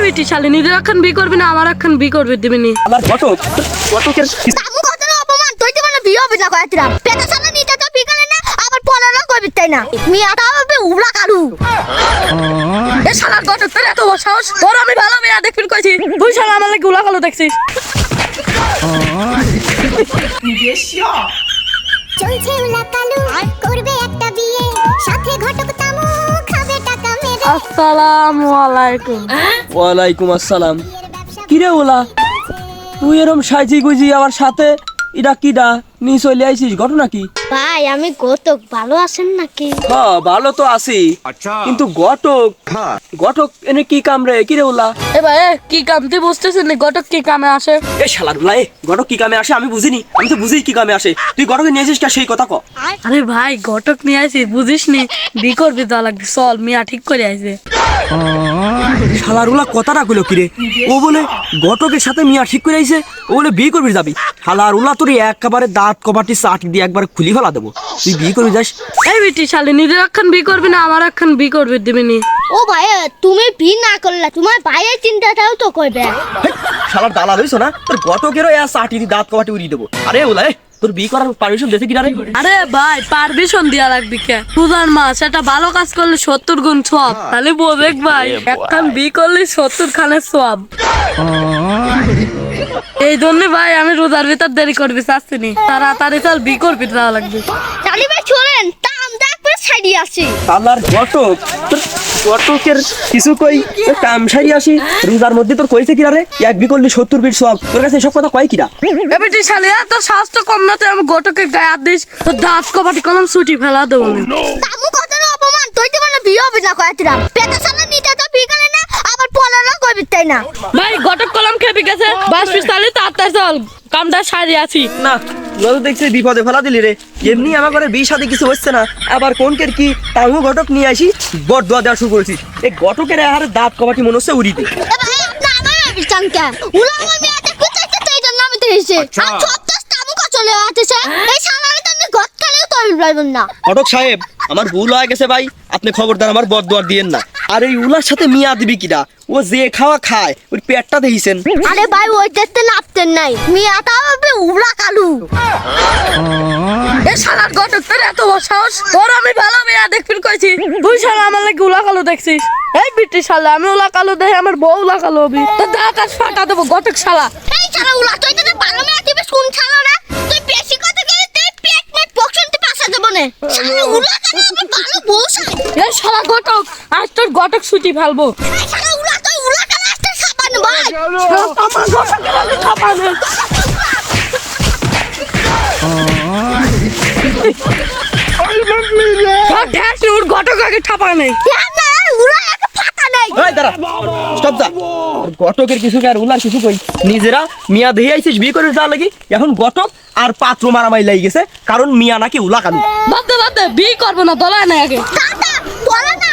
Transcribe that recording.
বেটি শালি নিজের এখন বি করবি না আমার এখন বি করবি দিবিনি আমার ঘটকের তামু কত অপমান তুই তো মানে বিয়ে হবে না কয়তিরা পেটা সামনে নিতে তো বি করে না আবার পড়ানো করবি তাই না মিয়াটা হবে উড়া কালু এ শালার ঘটক তোর এত বড় সাহস তোর আমি ভালো মেয়ে দেখবি কইছি তুই শালা আমার লাগি উলা কালো দেখছিস চলছে উলা কালু করবে একটা বিয়ে সাথে ঘটক তামু খাবে টাকা মেরে আসসালামু আলাইকুম ওয়ালাইকুম আসসালাম। কিরে ওলা তুই এরম সাইজি গুজি আমার সাথে এটা কিডা নি চলে আইছিস ঘটনা কি? ভাই আমি ঘটক ভালো আছেন নাকি হ্যাঁ ভালো তো আছি কিন্তু ঘটক এনে কি কাম রে? কিরে ওলা এ ভাই কি কাম তুই বুঝতেছিস না ঘটক কি কামে আসে এ শালার ওলা ঘটক কি কামে আসে আমি বুঝিনি, আমি তো বুঝি কি কামে আসে। তুই ঘটকে নিয়ে আসিস কে সেই কথা ক। আরে ভাই ঘটক নিয়ে আইছি বুঝিস নি বি করবি তো লাগবে চল মিয়া ঠিক করে আইছে শালার ওলা কথাটা কইলো কিরে? ও বলে ঘটকের সাথে মিয়া ঠিক করে আইছে, ও বলে বিয়ে করবি যাবি। শালার ওলা তোর একেবারে দাঁত কপাটি চাটি দিয়ে একবার খুলি ফেলা দেবো। তুই বিয়ে করবি যাস? এই বেটি শালি নিজের এখন বি করবি না আমার এখন বি করবি দিবিনি ও ভাই তুমি বি না করলে তোমার ভাইয়ের চিন্তাটাও তো করবে শালার দালাল হইছো না? তোর ঘটকেরও চাটি দিয়ে দাঁত কপাটি উড়িয়ে দেবো। আরে ওলা তোর বিয়ে করার পারমিশন দিতে কিনা রে? আরে ভাই পারমিশন দেয়া লাগবে কে প্রধান মাস এটা ভালো কাজ করলে 70 গুণ সব তাহলে বোঝেক ভাই একখান বি করলে 70 খানের সব এই জন্য ভাই আমি রোজার ভিতর দেরি করবি চাচ্ছিনি তাড়াতাড়ি চল বি করবি দেওয়া লাগবে জানি ভাই চলেন তা আমরা একবার সাইডে আসি শালার ঘটক তোর ঘটকের কিছু কই কাম সারি আসি রোজার মধ্যে তোর কইছে কিনা রে? এক বি করলি 70 বিট সব, তোর কাছে এসব কথা কয় কিনা? এ বেটি শালি তোর স্বাস্থ্য কম না তুই আমি গোটকে গায়ে হাত দিস তোর দাঁত কপাটি কলম ছুটি ফেলা দেবো আমি। তামু কত অপমান তুই তো মানে বিয়ে হবে না কয়তিরা পেটা সামনে নিতে তো বি করে না আবার পড়ানো করবি তাই না ভাই গটক কলম খেপে গেছে বাস পিস তাহলে তাড়াতাড়ি চল কামটা সারি আছি না তোরা দেখছি বিপদে ফেলা দিলি রে। এমনি আমার ঘরে বিয়ে শাদী কিছু হচ্ছে না, আবার কোনকের কি তাঙ্গু ঘটক নিয়ে আসি বট দোয়া দেওয়া শুরু করেছি। এই ঘটকের আহারে দাঁত কবাটি মনে হচ্ছে উড়িতে। এ ভাই আপনি আমার বিচানকা উলা আমার মেয়েটা কোথায় কোথায় জন্য আমি দেখেছি আর ছোট্ট তামু কত চলে আসছে এই সালারে তো আমি গত কালেও তৈরি পারবেন না ঘটক সাহেব আমার ভুল হয়ে গেছে ভাই, আপনি খবরদার আমার বদ দোয়ার দিয়েন না। আর এই উলার সাথে মিয়া দিবি কিনা? ও যে খাওয়া খায় ওই পেটটা দেখেছেন। আরে ভাই ওই দেখতে নাপতেন নাই মিয়াটা হবে উড়া কালু এ শালার গটক তোর এত বড় সাহস তোর আমি ভালো মেয়ে দেখবি কইছি তুই শালা আমার লাগি উলা কালো দেখছিস এই বিটি শালা আমি উলা কালো দেখে আমার বউ উলা কালো হবি তোর দাঁত আজ ফাটা দেবো গটক শালা এই শালা উলা তুই তো ভালো মেয়ে দিবি কোন শালা না তুই বেশি কথা কইলে তুই পেট মেট বকশনতে পাসা দেব না শালা উলা কালু আমার ভালো বউ শালা এ শালা গটক আজ তোর গটক ছুটি ফেলবো এই শালা উলা তুই উলা কালু আসতে সাবান ভাই শালা আমার গটকের আগে খাপানে ওর গটক আগে ঠাপা নেই না উলা একটা ফাটা নাই এই দাঁড়া স্টপ যা। ঘটকের কিছু আর উলার কিছু কই নিজেরা মিয়া দেহে আইছিস বিয়ে করে যা লাগি এখন ঘটক আর পাত্র মারামারি লাগি গেছে কারণ মিয়া নাকি উলা কালু। বাদ দে বিয়ে করবো না দলায় না আগে দাদা বলা না